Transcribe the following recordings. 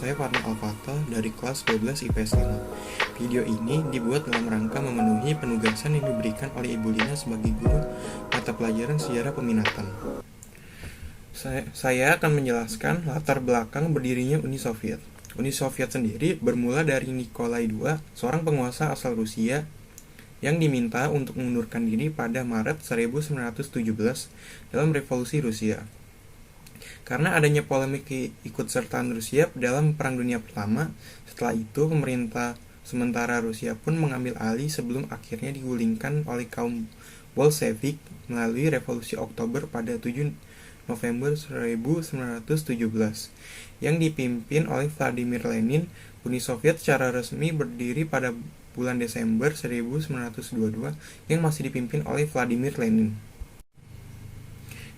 saya Farna Alfata dari kelas 12 IPS 5. Video ini dibuat dalam rangka memenuhi penugasan yang diberikan oleh Ibu Lina sebagai guru mata pelajaran sejarah peminatan. Saya akan menjelaskan latar belakang berdirinya Uni Soviet. Uni Soviet sendiri bermula dari Nikolai II, seorang penguasa asal Rusia yang diminta untuk mengundurkan diri pada Maret 1917 dalam Revolusi Rusia. Karena adanya polemik ikutsertaan Rusia dalam Perang Dunia Pertama, setelah itu pemerintah sementara Rusia pun mengambil alih sebelum akhirnya digulingkan oleh kaum Bolshevik melalui Revolusi Oktober pada 7 November 1917 yang dipimpin oleh Vladimir Lenin. Uni Soviet secara resmi berdiri pada bulan Desember 1922 yang masih dipimpin oleh Vladimir Lenin.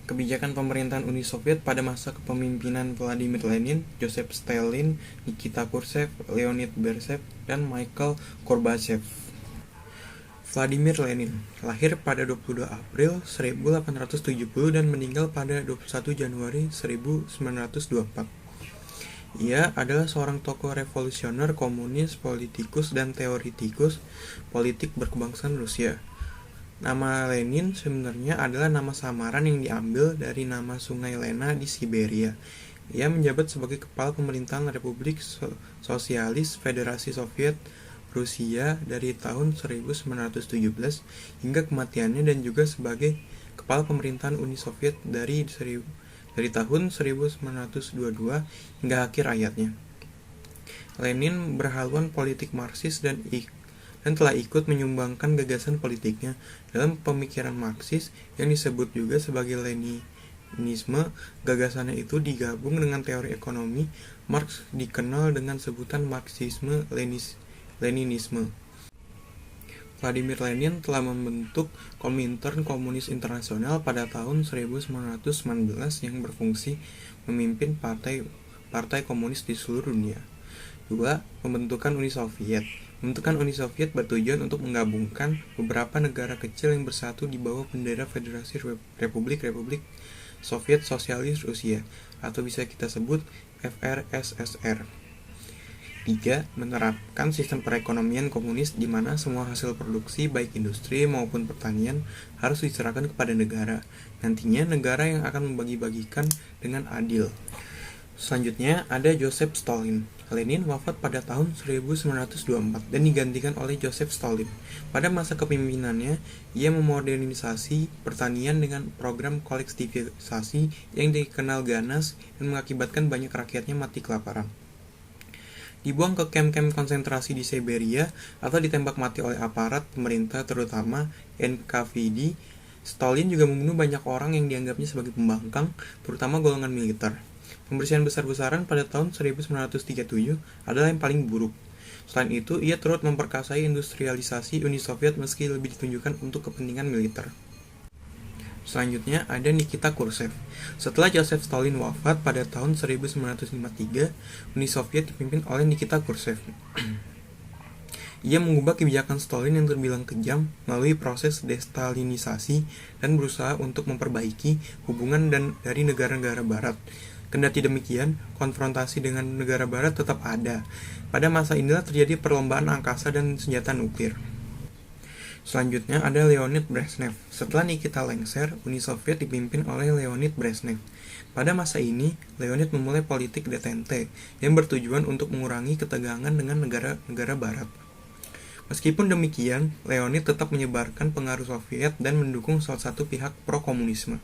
Kebijakan pemerintahan Uni Soviet pada masa kepemimpinan Vladimir Lenin, Joseph Stalin, Nikita Khrushchev, Leonid Brezhnev, dan Mikhail Gorbachev. Vladimir Lenin lahir pada 22 April 1870 dan meninggal pada 21 Januari 1924. Ia adalah seorang tokoh revolusioner, komunis, politikus, dan teoretikus politik berkebangsaan Rusia. Nama Lenin sebenarnya adalah nama samaran yang diambil dari nama Sungai Lena di Siberia. Ia menjabat sebagai kepala pemerintahan Republik Sosialis Federasi Soviet Rusia dari tahun 1917 hingga kematiannya, dan juga sebagai kepala pemerintahan Uni Soviet dari tahun 1922 hingga akhir hayatnya. Lenin berhaluan politik Marxis dan telah ikut menyumbangkan gagasan politiknya dalam pemikiran Marxis yang disebut juga sebagai Leninisme. Gagasannya itu digabung dengan teori ekonomi. Marx dikenal dengan sebutan Marxisme-Leninisme. Vladimir Lenin telah membentuk Komintern Komunis Internasional pada tahun 1919 yang berfungsi memimpin partai komunis di seluruh dunia. 2. Pembentukan Uni Soviet. Pembentukan Uni Soviet bertujuan untuk menggabungkan beberapa negara kecil yang bersatu di bawah bendera Federasi Republik Soviet Sosialis Rusia, atau bisa kita sebut FRSSR. 3. Menerapkan sistem perekonomian komunis di mana semua hasil produksi baik industri maupun pertanian harus diserahkan kepada negara. Nantinya negara yang akan membagi-bagikan dengan adil. Selanjutnya ada Joseph Stalin. Lenin wafat pada tahun 1924 dan digantikan oleh Joseph Stalin. Pada masa kepemimpinannya, ia memodernisasi pertanian dengan program kolektivisasi yang dikenal ganas dan mengakibatkan banyak rakyatnya mati kelaparan. Dibuang ke kem-kem konsentrasi di Siberia atau ditembak mati oleh aparat pemerintah terutama NKVD. Stalin juga membunuh banyak orang yang dianggapnya sebagai pembangkang, terutama golongan militer. Pembersihan besar-besaran pada tahun 1937 adalah yang paling buruk. Selain itu, ia turut memperkasai industrialisasi Uni Soviet meski lebih ditunjukkan untuk kepentingan militer. Selanjutnya ada Nikita Khrushchev. Setelah Joseph Stalin wafat pada tahun 1953, Uni Soviet dipimpin oleh Nikita Khrushchev. Ia mengubah kebijakan Stalin yang terbilang kejam melalui proses destalinisasi dan berusaha untuk memperbaiki hubungan dari negara-negara barat. Kendati demikian, konfrontasi dengan negara barat tetap ada. Pada masa inilah terjadi perlombaan angkasa dan senjata nuklir. Selanjutnya ada Leonid Brezhnev. Setelah Nikita lengser, Uni Soviet dipimpin oleh Leonid Brezhnev. Pada masa ini, Leonid memulai politik detente yang bertujuan untuk mengurangi ketegangan dengan negara-negara barat. Meskipun demikian, Leonid tetap menyebarkan pengaruh Soviet dan mendukung salah satu pihak pro-komunisme,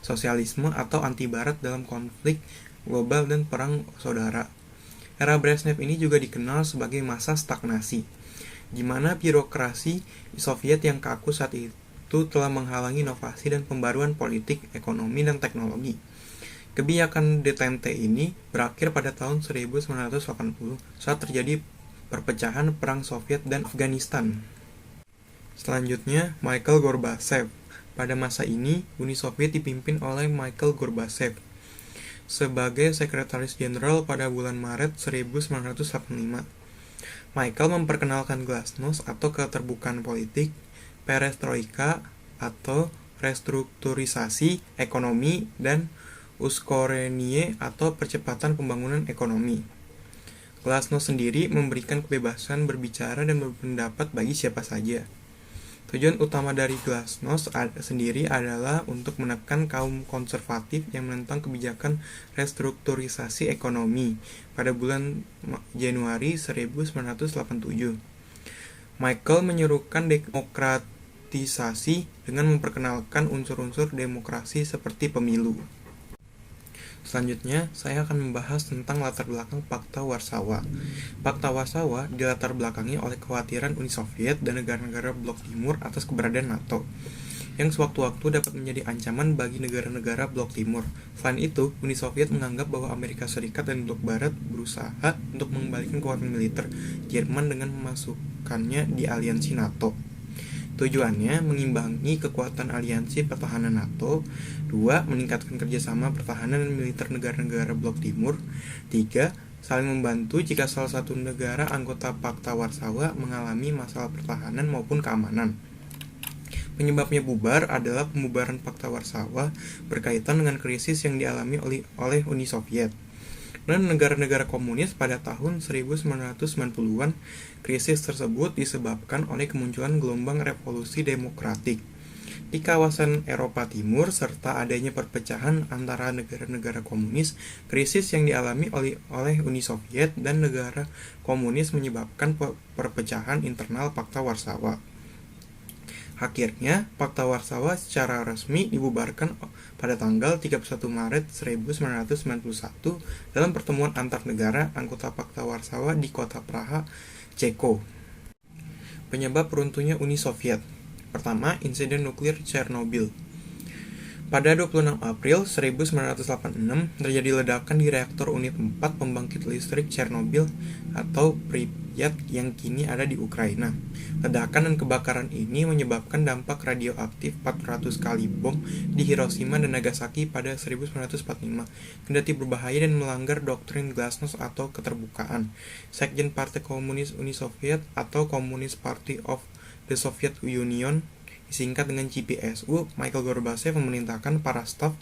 sosialisme atau anti-barat dalam konflik global dan perang saudara. Era Brezhnev ini juga dikenal sebagai masa stagnasi, di mana birokrasi Soviet yang kaku saat itu telah menghalangi inovasi dan pembaruan politik, ekonomi, dan teknologi. Kebijakan detente ini berakhir pada tahun 1980 saat terjadi perpecahan perang Soviet dan Afghanistan. Selanjutnya, Mikhail Gorbachev. Pada masa ini, Uni Soviet dipimpin oleh Mikhail Gorbachev sebagai Sekretaris Jenderal pada bulan Maret 1985. Mikhail memperkenalkan glasnost atau keterbukaan politik, perestroika atau restrukturisasi ekonomi, dan uskorenie atau percepatan pembangunan ekonomi. Glasnost sendiri memberikan kebebasan berbicara dan berpendapat bagi siapa saja. Tujuan utama dari Glasnost sendiri adalah untuk menekan kaum konservatif yang menentang kebijakan restrukturisasi ekonomi pada bulan Januari 1987. Michael menyerukan demokratisasi dengan memperkenalkan unsur-unsur demokrasi seperti pemilu. Selanjutnya, saya akan membahas tentang latar belakang Pakta Warsawa. Pakta Warsawa dilatar belakangi oleh kekhawatiran Uni Soviet dan negara-negara Blok Timur atas keberadaan NATO, yang sewaktu-waktu dapat menjadi ancaman bagi negara-negara Blok Timur. Selain itu, Uni Soviet menganggap bahwa Amerika Serikat dan Blok Barat berusaha untuk mengembalikan kekuatan militer Jerman dengan memasukkannya di aliansi NATO. Tujuannya mengimbangi kekuatan aliansi pertahanan NATO. 2. Meningkatkan kerjasama pertahanan dan militer negara-negara Blok Timur. 3. Saling membantu jika salah satu negara anggota Pakta Warsawa mengalami masalah pertahanan maupun keamanan. Penyebabnya bubar adalah pembubaran Pakta Warsawa berkaitan dengan krisis yang dialami oleh Uni Soviet dan negara-negara komunis pada tahun 1990-an. Krisis tersebut disebabkan oleh kemunculan gelombang revolusi demokratik di kawasan Eropa Timur serta adanya perpecahan antara negara-negara komunis. Krisis yang dialami oleh Uni Soviet dan negara komunis menyebabkan perpecahan internal Pakta Warsawa. Akhirnya, Pakta Warsawa secara resmi dibubarkan pada tanggal 31 Maret 1991 dalam pertemuan antar negara anggota Pakta Warsawa di kota Praha, Ceko. Penyebab runtuhnya Uni Soviet. Pertama, insiden nuklir Chernobyl. Pada 26 April 1986, terjadi ledakan di reaktor unit 4 pembangkit listrik Chernobyl atau Pripyat yang kini ada di Ukraina. Ledakan dan kebakaran ini menyebabkan dampak radioaktif 400 kali bom di Hiroshima dan Nagasaki pada 1945. Kendati berbahaya dan melanggar doktrin Glasnost atau keterbukaan, Sekjen Partai Komunis Uni Soviet atau Communist Party of the Soviet Union, disingkat dengan CPSU, Michael Gorbachev memerintahkan para staf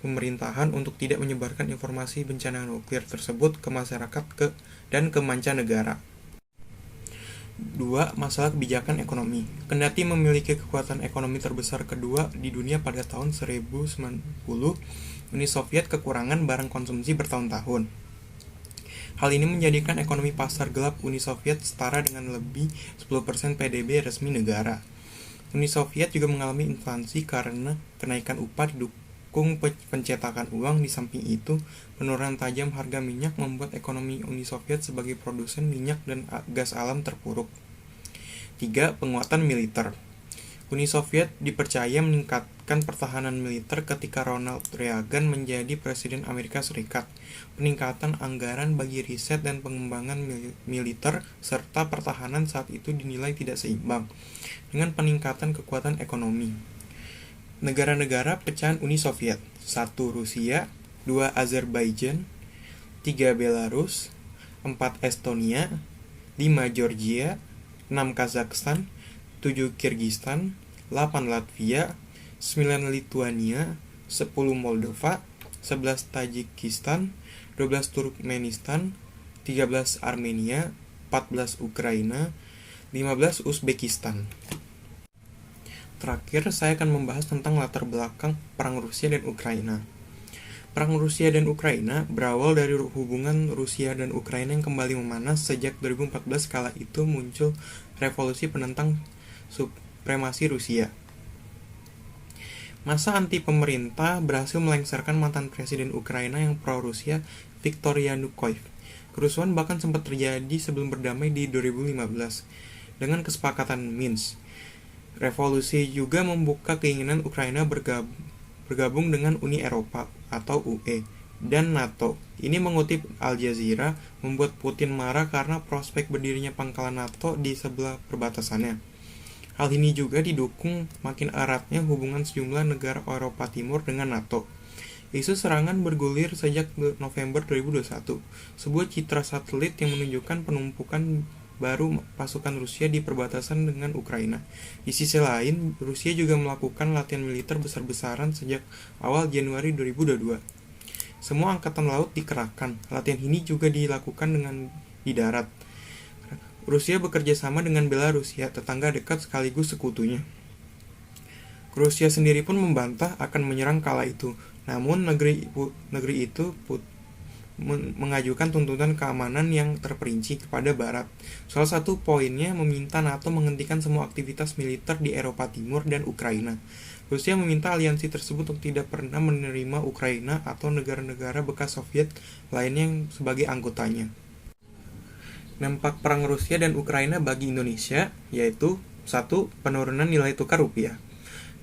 pemerintahan untuk tidak menyebarkan informasi bencana nuklir tersebut ke masyarakat dan ke mancanegara. 2. Masalah kebijakan ekonomi. Kendati memiliki kekuatan ekonomi terbesar kedua di dunia pada tahun 1990, Uni Soviet kekurangan barang konsumsi bertahun-tahun. Hal ini menjadikan ekonomi pasar gelap Uni Soviet setara dengan lebih 10% PDB resmi negara. Uni Soviet juga mengalami inflasi karena kenaikan upah didukung pencetakan uang. Di samping itu, penurunan tajam harga minyak membuat ekonomi Uni Soviet sebagai produsen minyak dan gas alam terpuruk. 3. Penguatan militer. Uni Soviet dipercaya meningkatkan pertahanan militer ketika Ronald Reagan menjadi Presiden Amerika Serikat. Peningkatan anggaran bagi riset dan pengembangan militer serta pertahanan saat itu dinilai tidak seimbang dengan peningkatan kekuatan ekonomi. Negara-negara pecahan Uni Soviet: 1. Rusia, 2. Azerbaijan, 3. Belarus, 4. Estonia, 5. Georgia, 6. Kazakhstan, 7. Kirgistan, 8. Latvia, 9. Lituania, 10. Moldova, 11. Tajikistan, 12. Turkmenistan, 13. Armenia, 14. Ukraina, 15. Uzbekistan. Terakhir, saya akan membahas tentang latar belakang Perang Rusia dan Ukraina. Perang Rusia dan Ukraina berawal dari hubungan Rusia dan Ukraina yang kembali memanas sejak 2014. Kala itu muncul revolusi penentang supremasi Rusia. Masa anti pemerintah berhasil melengsarkan mantan presiden Ukraina yang pro-Rusia, Viktor Yanukovych. Kerusuhan bahkan sempat terjadi sebelum berdamai di 2015 dengan kesepakatan Minsk. Revolusi juga membuka keinginan Ukraina bergabung dengan Uni Eropa atau UE dan NATO. Ini mengutip Al Jazeera, membuat Putin marah karena prospek berdirinya pangkalan NATO di sebelah perbatasannya. Hal ini juga didukung makin eratnya hubungan sejumlah negara Eropa Timur dengan NATO. Isu serangan bergulir sejak November 2021, sebuah citra satelit yang menunjukkan penumpukan baru pasukan Rusia di perbatasan dengan Ukraina. Di sisi lain, Rusia juga melakukan latihan militer besar-besaran sejak awal Januari 2022. Semua angkatan laut dikerahkan. Latihan ini juga dilakukan dengan di darat. Rusia bekerja sama dengan Belarusia, tetangga dekat sekaligus sekutunya. Rusia sendiri pun membantah akan menyerang kala itu, namun negeri itu mengajukan tuntutan keamanan yang terperinci kepada Barat. Salah satu poinnya meminta NATO menghentikan semua aktivitas militer di Eropa Timur dan Ukraina. Rusia meminta aliansi tersebut untuk tidak pernah menerima Ukraina atau negara-negara bekas Soviet lainnya yang sebagai anggotanya. Dampak perang Rusia dan Ukraina bagi Indonesia yaitu 1. Penurunan nilai tukar rupiah.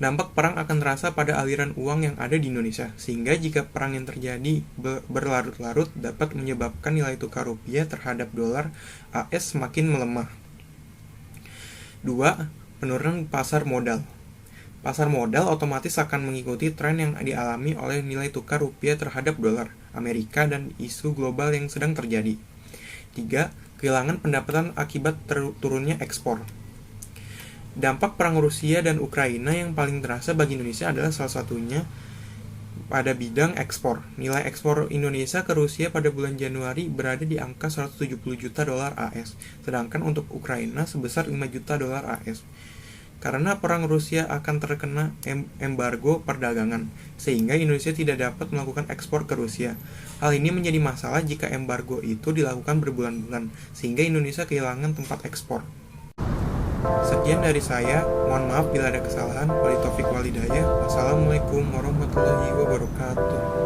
Dampak perang akan terasa pada aliran uang yang ada di Indonesia, sehingga jika perang yang terjadi berlarut-larut dapat menyebabkan nilai tukar rupiah terhadap dolar AS semakin melemah. 2. Penurunan pasar modal. Pasar modal otomatis akan mengikuti tren yang dialami oleh nilai tukar rupiah terhadap dolar Amerika dan isu global yang sedang terjadi. 3. Kehilangan pendapatan akibat turunnya ekspor. Dampak perang Rusia dan Ukraina yang paling terasa bagi Indonesia adalah salah satunya pada bidang ekspor. Nilai ekspor Indonesia ke Rusia pada bulan Januari berada di angka 170 juta dolar AS, sedangkan untuk Ukraina sebesar 5 juta dolar AS. Karena perang Rusia akan terkena embargo perdagangan, sehingga Indonesia tidak dapat melakukan ekspor ke Rusia. Hal ini menjadi masalah jika embargo itu dilakukan berbulan-bulan, sehingga Indonesia kehilangan tempat ekspor. Sekian dari saya, mohon maaf bila ada kesalahan. Wali Taufik Walhidayah. Wassalamualaikum warahmatullahi wabarakatuh.